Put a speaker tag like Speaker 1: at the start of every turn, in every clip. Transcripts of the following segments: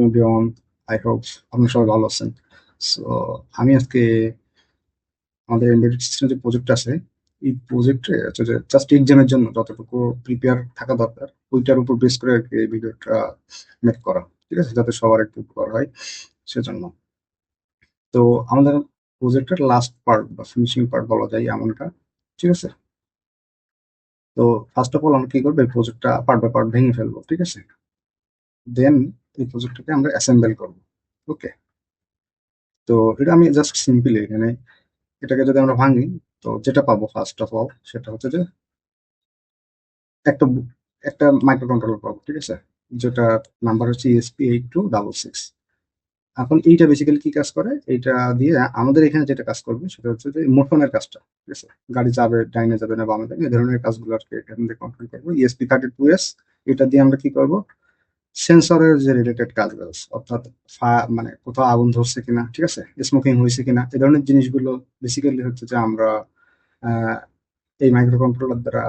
Speaker 1: Everyone, I hope আপনারা সবাই ভালো আছেন। সো আমি আজকে আমাদের এমবেডেড সিস্টেম যে প্রজেক্ট আছে, এই প্রজেক্টে হচ্ছে যে জাস্ট এক্সামের জন্য যতটুকু প্রিপেয়ার থাকা দরকার ওইটার উপর বেস করে আর কি এই ভিডিওটা মেক করা, ঠিক আছে, যাতে সবার একটু উপকার হয় সেজন্য। তো আমাদের প্রজেক্টের লাস্ট পার্ট বা ফিনিশিং পার্ট বলা যায় এমনটা, ঠিক আছে। তো ফার্স্ট অফ অল আমরা কি করবো, এই প্রজেক্টটা পার্ট বাই পার্ট ভেঙে ফেলবো, ঠিক আছে। দেন এই প্রজেক্টটাকে আমরা অ্যাসেম্বল করবো। ওকে, তো এটা আমি জাস্ট সিম্পলি এখানে এটাকে যদি আমরা ভাঙি, তো যেটা পাবো ফার্স্ট অফ অল সেটা হচ্ছে যে একটা একটা মাইক্রো কন্ট্রোলার পাবো, ঠিক আছে, যেটা নাম্বার হচ্ছে ESP8266। এখন এইটা বেসিক্যালি কি কাজ করে, এইটা দিয়ে আমাদের এখানে যেটা কাজ করবে সেটা হচ্ছে যে মোশনের কাজটা, ঠিক আছে, গাড়ি যাবে ডাইনে যাবে না বামে যাবে এই ধরনের কাজগুলো আর কি এখান থেকে কন্ট্রোল করবো। ESP32S এটা দিয়ে আমরা কি করবো, সেন্সরের যে রিলেটেড কাজগুলো আছে, অর্থাৎ মানে কোথাও আগুন ধরছে কিনা, ঠিক আছে, স্মোকিং হয়েছে কিনা, এই ধরনের জিনিসগুলো বেসিক্যালি হচ্ছে যে আমরা আহ, এই মাইক্রো কন্ট্রোলার দ্বারা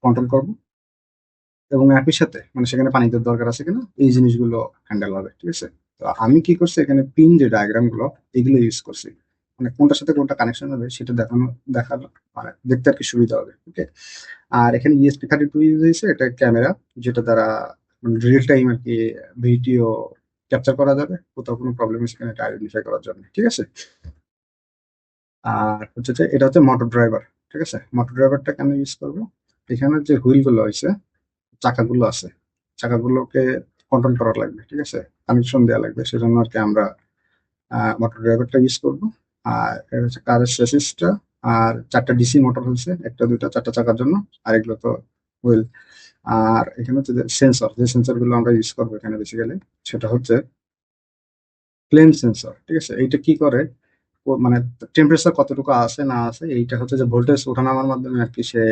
Speaker 1: কন্ট্রোল করবো। এবং একই সাথে মানে সেখানে পানি দেওয়ার দরকার আছে কিনা এই জিনিসগুলো হ্যান্ডেল হবে, ঠিক আছে। তো আমি কি করছি, এখানে পিন যে ডায়াগ্রাম গুলো এগুলো ইউজ করছি, মানে কোনটার সাথে কোনটা কানেকশন হবে সেটা দেখানো, মানে দেখতে আর কি সুবিধা হবে। ওকে, আর এখানে ESP32 ইউজ হয়েছে, এটা ক্যামেরা যেটা দ্বারা মানে রিয়েল টাইম আর কি ভিডিও ক্যাপচার করা যাবে, কোথাও কোনো প্রবলেম আছে কিনা এটা আইডেন্টিফাই করার জন্য, ঠিক আছে। আর হচ্ছে যে এটা হচ্ছে মোটর ড্রাইভার, ঠিক আছে। মোটর ড্রাইভারটা কেন ইউজ করবো, এখানে যে হুইল গুলো হয়েছে, চাকাগুলো আছে, চাকাগুলোকে কন্ট্রোল করা লাগবে, ঠিক আছে, কানেকশন দেওয়া লাগবে, সেজন্য আর কি আমরা মোটর ড্রাইভারটা ইউজ করবো। আর এটা হচ্ছে কারের চেসিসটা, আর চারটা ডিসি মোটর হচ্ছে, একটা দুইটা চারটা চাকার জন্য, আর এগুলো তো হুইল। আর এখানে হচ্ছে যে সেন্সর, যে সেন্সর গুলো আমরা ইউজ করবো এখানে বেসিক্যালি সেটা হচ্ছে ফ্লেম সেন্সর, ঠিক আছে। এইটা কি করে, মানে টেম্পারেচার কতটুকু আছে না আছে এইটা হচ্ছে যে ভোল্টেজ ওঠানামার মাধ্যমে আর কি সে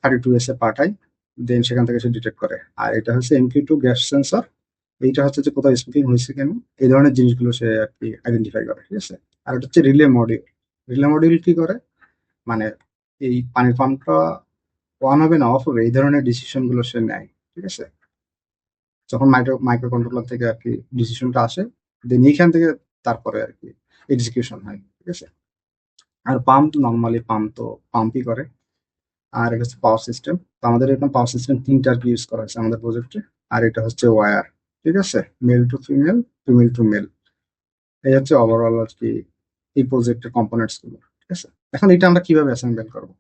Speaker 1: 32S এ পাঠায়, দেন সেখান থেকে সে ডিটেক্ট করে। আর এটা হচ্ছে MQ2 গ্যাস সেন্সর, এইটা হচ্ছে যে কোথাও স্মোকিং হয়েছে কেন এই ধরনের জিনিসগুলো সে আর কি আইডেন্টিফাই করে, ঠিক আছে। আর এটা হচ্ছে রিলে মডিউল। রিলে মডিউল কি করে, মানে এই পানির পাম্পটা অন হবে না অফ হবে এই ধরনের ডিসিশন গুলো সে নেয়, ঠিক আছে। যখন মাইক্রো কন্ট্রোলার থেকে আর কি ডিসিশনটা আসে, দেন এইখান থেকে তারপরে আর কি এক্সিকিউশন হয়, ঠিক আছে। আর পাম্প নর্মালি পাম্প তো পাম্পই করে। আর এটা হচ্ছে পাওয়ার সিস্টেম। তো আমাদের এরকম পাওয়ার সিস্টেম তিনটা আর কি ইউজ করা হয়েছে আমাদের প্রজেক্টে। আর এটা হচ্ছে ওয়্যার, ঠিক আছে, male to female, female to male. এই হচ্ছে ওভারঅল আর কি এই প্রজেক্টের কম্পোনেন্টস গুলো, ঠিক আছে। এখন এটা আমরা কিভাবে অ্যাসেম্বল করবো,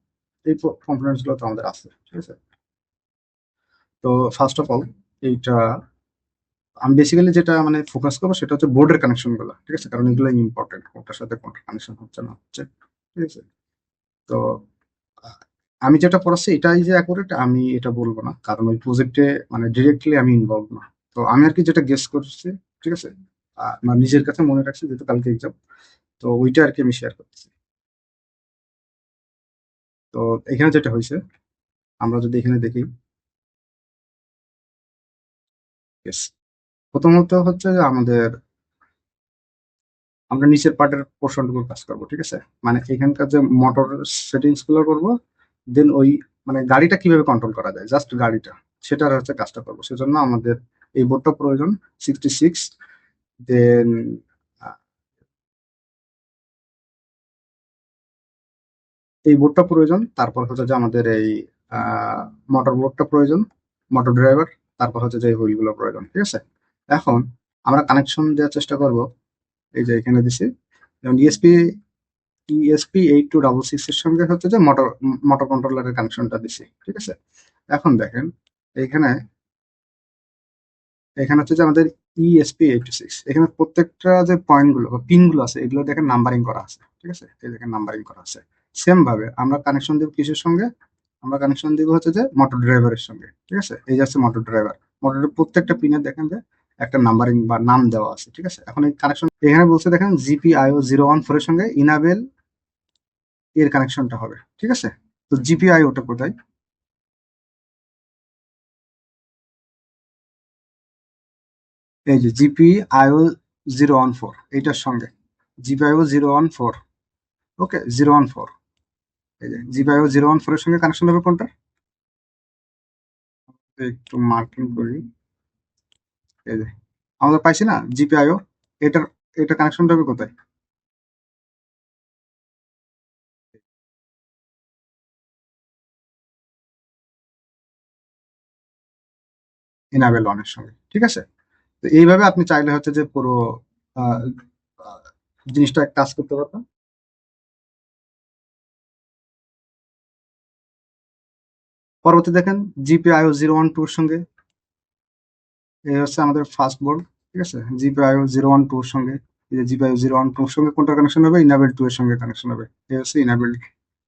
Speaker 1: এই কম্পোনেন্টস গুলো তো আমাদের আছে, ঠিক আছে। তো ফার্স্ট অফ অল এইটা আমি বেসিক্যালি যেটা মানে ফোকাস করবো সেটা হচ্ছে বোর্ডের কানেকশন গুলো, ঠিক আছে, কারণ এগুলো ইম্পর্টেন্ট, কোনটার সাথে কোনটা কানেকশন হচ্ছে না হচ্ছে, ঠিক আছে। তো আহ, আমি যেটা পড়াচ্ছি এটাই যে অ্যাকুরেট আমি এটা বলবো না, কারণ ওই প্রজেক্টে মানে ডিরেক্টলি আমি ইনভলভ না। তো আমি আর কি যেটা গেস করছি, ঠিক আছে, আমার নিজের কাছে মনে রাখছি যেহেতু কালকে এক্সাম, তো ওইটা আর কি আমি শেয়ার করতেছি। তো এখানে যেটা হয়েছে, আমরা যদি এখানে দেখি, yes, প্রথমত হচ্ছে যে আমাদের আমরা নিচের পার্টের পোর্শনটুকু কাজ করবো, ঠিক আছে, মানে এখানকার যে মোটর সেটিংস গুলো করবো। দেন ওই মানে গাড়িটা কিভাবে কন্ট্রোল করা যায়, জাস্ট গাড়িটা, সেটার হচ্ছে কাজটা করবো। সেজন্য আমাদের এই বোর্ডটা প্রয়োজন 66। দেন এই বোর্ডটা প্রয়োজন, তারপর হচ্ছে যে আমাদের এই মোটর বোর্ডটা প্রয়োজন, মোটর ড্রাইভার, তারপর হচ্ছে যে এই হুইল গুলো প্রয়োজন, ঠিক আছে। এখন আমরা কানেকশন দেওয়ার চেষ্টা করব, এই যে এখানে দিছি, যেমন ESP8266 এর সঙ্গে হচ্ছে যে মোটর মোটর কন্ট্রোলারের কানেকশনটা দিছি, ঠিক আছে। এখন দেখেন এখানে, এখানে হচ্ছে যে আমাদের ESP86, এখানে প্রত্যেকটা যে পয়েন্ট গুলো বা পিন গুলো আছে এগুলো দেখেন নাম্বারিং করা আছে, ঠিক আছে, এই দেখেন নাম্বারিং করা আছে। সেম ভাবে আমরা কানেকশন দিব কিসের সঙ্গে, আমরা কানেকশন দিব হচ্ছে যে মোটর ড্রাইভারের সঙ্গে, ঠিক আছে। এই যাচ্ছে মোটর ড্রাইভার, মোটরের প্রত্যেকটা পিনে দেখেন যে একটা নাম্বারিং বা নাম দেওয়া আছে, ঠিক আছে। এখন এই কানেকশন এখানে বলছে দেখেন GPIO 014 এর সঙ্গে ইনাবেল এর কানেকশনটা হবে, ঠিক আছে। তো GPIO টা কোথায়, এই যে GPIO 014 এইটার সঙ্গে, GPIO 014, ওকে, 014, এই যে GPIO 014 এর সঙ্গে কানেকশন হবে কোনটা, একটু মার্কিং করি, এই যে আমরা পাইছি না জিপিআইও, এটার এটা কানেকশনটা হবে কোথায়? এনাবেল ওয়ানের সঙ্গে, ঠিক আছে? তো এইভাবে আপনি চাইলে হচ্ছে যে পুরো আহ, আহ, জিনিসটা কাজ করতে পারবেন। পরবর্তী দেখেন জিপিআইও 012 সঙ্গে, এই হচ্ছে আমাদের ফার্স্ট বোর্ড, ঠিক আছে? জিপিআইও 012 সঙ্গে, এই যে জিপিআইও 012 সঙ্গে কোনটা কানেকশন হবে? ইনাবেল 2 এর সঙ্গে কানেকশন হবে। এই হচ্ছে ইনাবেল,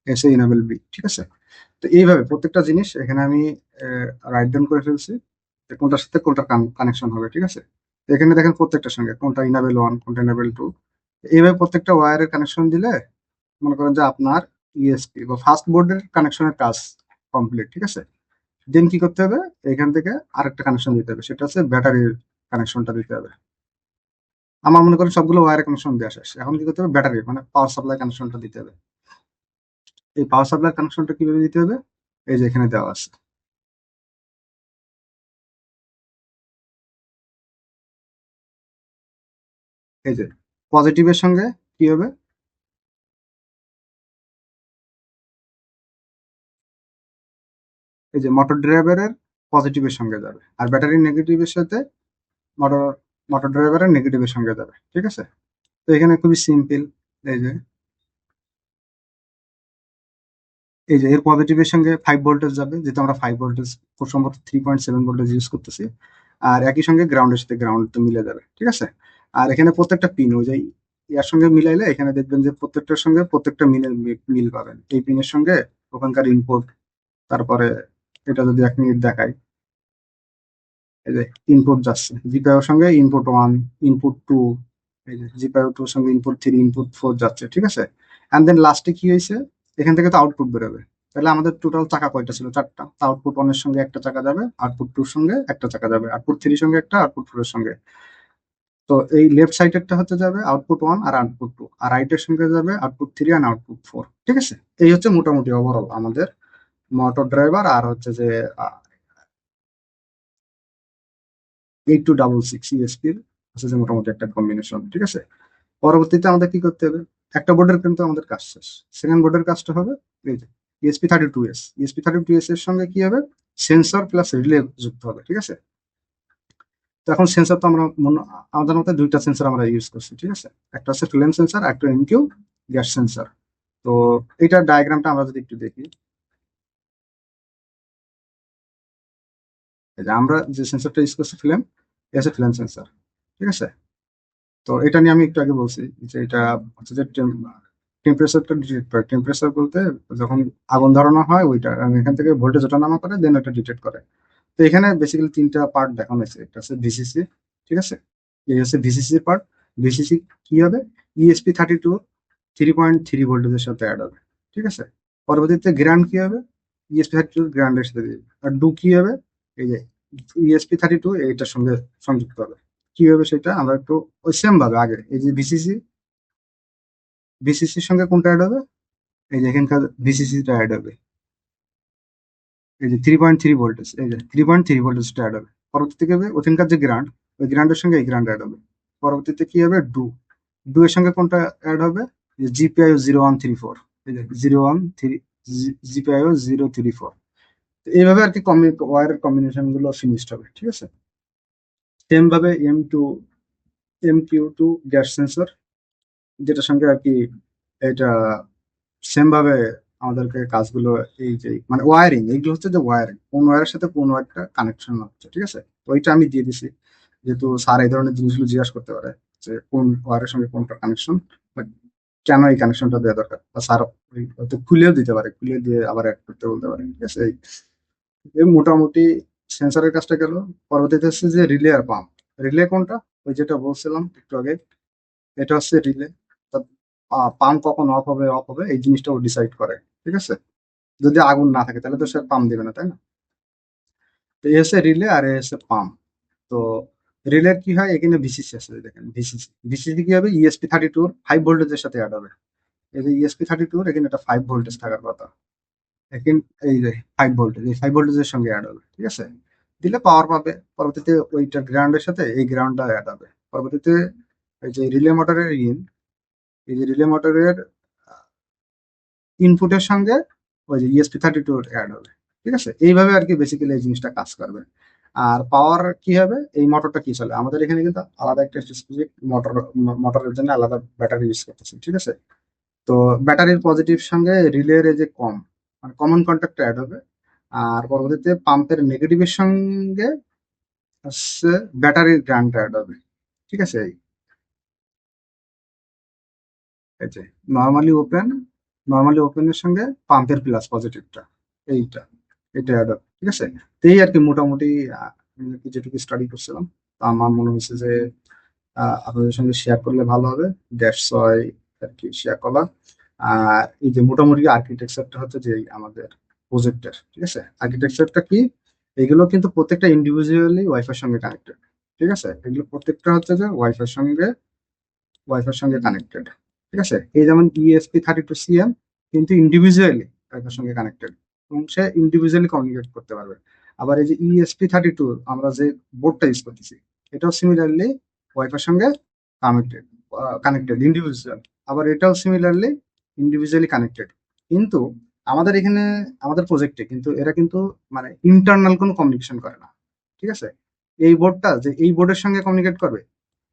Speaker 1: এসে ইনাবেল বি, ঠিক আছে? তো এইভাবে প্রত্যেকটা জিনিস এখানে আমি রাইট ডাউন করে ফেলছি যে কোনটার সাথে কোনটার কানেকশন হবে, ঠিক আছে? তো এখানে দেখেন প্রত্যেকটার সঙ্গে কোনটা ইনাবেল 1, কোনটা ইনাবেল 2, এইভাবে প্রত্যেকটা ওয়্যারের কানেকশন দিলে মনে করেন যে আপনার ইএসপি বা ফাস্ট বোর্ডের কানেকশনের কাজ কমপ্লিট, ঠিক আছে? দেন কি করতে হবে? এখান থেকে আরেকটা কানেকশন দিতে হবে, সেটা হচ্ছে ব্যাটারির কানেকশনটা দিতে হবে। আমার মনে করেন সবগুলো ওয়্যারের কানেকশন দেওয়া শেষ, এখন কি করতে হবে? ব্যাটারি মানে পাওয়ার সাপ্লাই কানেকশনটা দিতে হবে। এই পাওয়ার সাপ্লাই কানেকশনটা কিভাবে দিতে হবে? এই যে এখানে দেওয়া আছে, এই যে পজিটিভের সঙ্গে কি হবে? এই যে মোটর ড্রাইভারের পজিটিভের সঙ্গে যাবে, আর ব্যাটারি নেগেটিভের সাথে মোটর মোটর ড্রাইভারের নেগেটিভের সঙ্গে যাবে, ঠিক আছে? তো এখানে খুবই সিম্পল। এই যে এই যে এর পজিটিভের সঙ্গে 5 ভোল্টেজ যাবে, যেহেতু আমরা 5 ভোল্টেজ খুব সম্ভবত 3.7 ভোল্টেজ ইউজ করতেছি। আর একই সঙ্গে গ্রাউন্ডের সাথে গ্রাউন্ড তো মিলে যাবে, ঠিক আছে? আর এখানে প্রত্যেকটা পিন ওই যে ইয়ার সঙ্গে মিলাইলে এখানে দেখবেন যে প্রত্যেকটার সঙ্গে প্রত্যেকটা মিনের মিল পাবেন। এই পিনের সঙ্গে ওখানকার ইনপুট, তারপরে এটা যদি 1 মিনিট দেখাই, এই যে ইনপুট যাচ্ছে জিপিআইর সঙ্গে ইনপুট 1, ইনপুট 2, এই যে জিপিআই 2 এর সঙ্গে ইনপুট 3, ইনপুট 4 যাচ্ছে, ঠিক আছে? এন্ড দেন লাস্টে কি হয়েছে? এখান থেকে তো আউটপুট বেরোবে। তাহলে আমাদের টোটাল চাকা কয়টা ছিল? 4টা। আউটপুট 1 এর সঙ্গে একটা চাকা যাবে, আউটপুট 2 এর সঙ্গে একটা চাকা যাবে, আউটপুট 3 এর সঙ্গে একটা, আউটপুট 4 এর সঙ্গে। তো এই লেফট সাইডেরটা হচ্ছে যাবে আউটপুট 1 আর আউটপুট 2, আর রাইট এর সঙ্গে যাবে আউটপুট 3 আর আউটপুট 4, ঠিক আছে? এই হচ্ছে মোটামুটি ওভারঅল আমাদের মোটর ড্রাইভার আর হচ্ছে যে 8266 ইএসপির হচ্ছে যে মোটামুটি একটা কম্বিনেশন, ঠিক আছে? পরবর্তীতে আমাদের কি করতে হবে? একটা বোর্ডের কিন্তু আমাদের কাজ শেষ। সেকেন্ড বোর্ডের কাজটা হবে এই যে ESP32S এর সঙ্গে কি হবে? সেন্সর প্লাস রিলে যুক্ত হবে, ঠিক আছে? তো এখন সেন্সর তো আমরা আমাদের মধ্যে 2টা সেন্সর আমরা ইউজ করছি, ঠিক আছে? একটা হচ্ছে ফ্লেম সেন্সর, একটা এমকিউ গ্যাস সেন্সর। তো এইটার ডায়াগ্রামটা আমরা যদি একটু দেখি, এই যে আমরা যে সেন্সরটা ইউজ করছি ফ্লেম, এটা হচ্ছে ফ্লেম সেন্সর, ঠিক আছে? তো এটা নিয়ে আমি একটু আগে বলছি যে এটা হচ্ছে যে টেম্পারেচারটা ডিটেক্ট করে। টেম্পারেচার বলতে যখন আগুন ধরানো হয় ওইটা এখান থেকে ভোল্টেজ ওঠানামা করে, দেন এটা ডিটেক্ট করে। তো এখানে বেসিক্যালি 3টা পার্ট দেখানো হয়েছে, একটা হচ্ছে ভিসিসি, ঠিক আছে? এই হচ্ছে ভিসিসি পার্ট। ভিসিসি কি হবে? ESP32 3.3 ভোল্টেজের সাথে অ্যাড হবে, ঠিক আছে? পরবর্তীতে গ্রাউন্ড কি হবে? ESP32 গ্রাউন্ডের সাথে দিয়ে দিবে। আর ডু কি হবে? এই যে ESP32 এইটার সঙ্গে সংযুক্ত হবে। কি হবে সেটা আমরা একটু ওই সেম ভাবে আগে এই যে ভিসিসির সঙ্গে কোনটা অ্যাড হবে? এই যে এখানকার ভিসিসিটা অ্যাড হবে, এই যে 3.3 ভোল্টেজ, এই যে 3.3 ভোল্টেজটা অ্যাড হবে। পরবর্তীতে কি হবে? ওখানকার যে গ্রাউন্ড, ওই গ্রাউন্ডের সঙ্গে এই গ্রাউন্ড অ্যাড হবে। পরবর্তীতে কি হবে? ডু এর সঙ্গে কোনটা অ্যাড হবে? জিপিআইও 0134, এই যে 013, জিপিআইও 034। এইভাবে আর কি ওয়ারের কম্বিনেশন গুলো ফিনিশড হবে, ঠিক আছে? সেম ভাবে MQ2 গ্যাস সেন্সর, যেটার সঙ্গে আর কি এটা সেম ভাবে আমাদেরকে কাজগুলো, এই যে মানে ওয়ারিং, এইগুলো হচ্ছে যে ওয়ারিং, কোন ওয়্যারের সাথে কোন ওয়্যারটা কানেকশন হচ্ছে, ঠিক আছে? তো ওইটা আমি দিয়ে দিছি, যেহেতু স্যার এই ধরনের জিনিসগুলো জিজ্ঞাসা করতে পারে যে কোন ওয়্যারের সঙ্গে কোনটা কানেকশন, কেন এই কানেকশনটা দেওয়া দরকার, বা স্যার হয়তো খুলেও দিতে পারে, খুলে দিয়ে আবার অ্যাড করতে বলতে পারে, ঠিক আছে? এই মোটামুটি সেন্সরের কাজটা গেল। পরবর্তীতে হচ্ছে যে রিলে আর পাম্প। রিলে কোনটা? ওই যেটা বলছিলাম একটু আগে, এটা হচ্ছে রিলে। পাম্প কখন অফ হবে এই জিনিসটা ও ডিসাইড করে, ঠিক আছে? যদি আগুন না থাকে তাহলে তো সে পাম্প দিবে না, তাই না? তো এ হচ্ছে রিলে আর এ হচ্ছে পাম্প। তো রিলের কি হয়? এখানে ভিসিসি আছে, এই দেখেন ভিসিসি কি হবে? ESP32 5 ভোল্টেজের সাথে অ্যাড হবে। এই যে ESP32 এখানে একটা 5 ভোল্টেজ থাকার কথা, এখন এই যে 5 ভোল্টেজ, এই 5 ভোল্টেজের সঙ্গে অ্যাড হবে, ঠিক আছে? দিলে পাওয়ার পাবে। পরবর্তীতে ওইটার গ্রাউন্ডের সাথে এই গ্রাউন্ডটা অ্যাড হবে। পরবর্তীতে এই যে রিলে মোটরের এই যে রিলে মোটরের ইনপুটের সঙ্গে ওই যে ESP32 অ্যাড হবে। ঠিক আছে, এইভাবে আর কি বেসিক্যালি এই জিনিসটা কাজ করবে। আর পাওয়ার কি হবে, এই মোটরটা কি চলে আমাদের এখানে কিন্তু আলাদা একটা স্পেসিফিক মোটরের জন্য আলাদা ব্যাটারি ইউজ করতেছি। ঠিক আছে, তো ব্যাটারির পজিটিভ সঙ্গে রিলের এই যে মানে কমন কন্ট্যাক্ট অ্যাড হবে। আর পরবর্তীতে পাম্পের নেগেটিভের সঙ্গে হচ্ছে ব্যাটারির গ্রাউন্ড অ্যাড হবে। ঠিক আছে, এই যে নর্মালি ওপেনের সঙ্গে পাম্পের প্লাস পজিটিভটা, এইটা এটা অ্যাড হবে। ঠিক আছে, তো এই আর কি মোটামুটি আমি আর কি যেটুকু স্টাডি করছিলাম, তো আমার মনে হয়েছে যে আপনাদের সঙ্গে শেয়ার করলে ভালো হবে। দ্যাটস ওয়াই আর কি শেয়ার করা। আর এই যে মোটামুটি আর্কিটেকচারটা হচ্ছে যে আমাদের প্রজেক্টের, ঠিক আছে, আর্কিটেকচারটা কি, এগুলো কিন্তু প্রত্যেকটা ইন্ডিভিজুয়ালি ওয়াইফাই সঙ্গে কানেক্টেড। ঠিক আছে, এগুলো প্রত্যেকটা হচ্ছে যে ওয়াইফাইয়ের সঙ্গে কানেক্টেড। ঠিক আছে, এই যেমন ESP32CM কিন্তু ইন্ডিভিজুয়ালি ওয়াইফাইয়ের সঙ্গে কানেক্টেড এবং সে ইন্ডিভিজুয়ালি কমিউনিকেট করতে পারবে। আবার এই যে ESP32 আমরা যে বোর্ডটা ইউজ করতেছি, এটাও সিমিলারলি ওয়াইফাইয়ের সঙ্গে কানেক্টেড কানেক্টেড ইন্ডিভিজুয়াল। আবার এটাও সিমিলারলি ইন্ডিভিজুয়ালি কানেক্টেড। কিন্তু আমাদের এখানে আমাদের প্রজেক্টে কিন্তু এরা কিন্তু মানে ইন্টারনাল কোনো কমিউনিকেশন করে না। ঠিক আছে, এই বোর্ডটা যে এই বোর্ডের সঙ্গে কমিউনিকেট করবে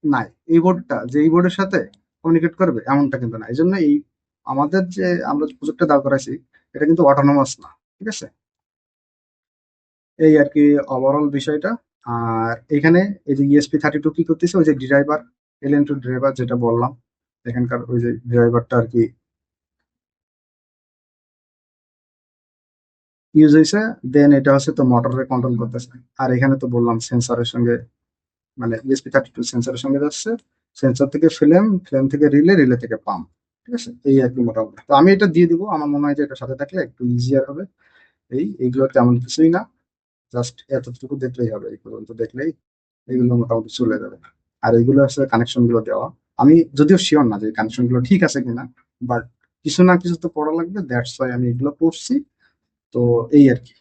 Speaker 1: নাই, এই বোর্ডটা যে এই বোর্ডের সাথে কমিউনিকেট করবে এমনটা কিন্তু না। এই জন্য এই আমাদের যে আমরা প্রজেক্টটা দাঁড় করাইছি এটা কিন্তু অটোনোমাস না। ঠিক আছে, এই আর কি ওভারঅল বিষয়টা। আর এখানে এই যে ESP32 কি করতেছে, ওই যে ড্রাইভার LN2 ড্রাইভার যেটা বললাম, এখানকার ওই যে ড্রাইভারটা আর কি ইউজ হয়েছে। দেন এটা হচ্ছে তো মোটরে কন্ট্রোল করতেছে। আর এখানে তো বললাম সেন্সরের সঙ্গে, মানে ESP32 সেন্সরের সঙ্গে যাচ্ছে, সেন্সর থেকে ফ্লেম থেকে রিলে থেকে পাম্প। ঠিক আছে, এই আর কি মোটামুটি। তো আমি এটা দিয়ে দিব, আমার মনে হয় যে এটা সাথে থাকলে একটু ইজিয়ার হবে। এইগুলো তেমন কিছুই না, জাস্ট এতটুকু দেখলেই হবে, এই পর্যন্ত দেখলেই এগুলো মোটামুটি চলে যাবে। আর এইগুলো আসলে কানেকশন গুলো দেওয়া, আমি যদিও শিওর না যে কানেকশন গুলো ঠিক আছে কিনা, বাট কিছু না কিছু তো পড়া লাগবে, দ্যাটস ওয়াই আমি এগুলো পড়ছি। তো এই আর কি।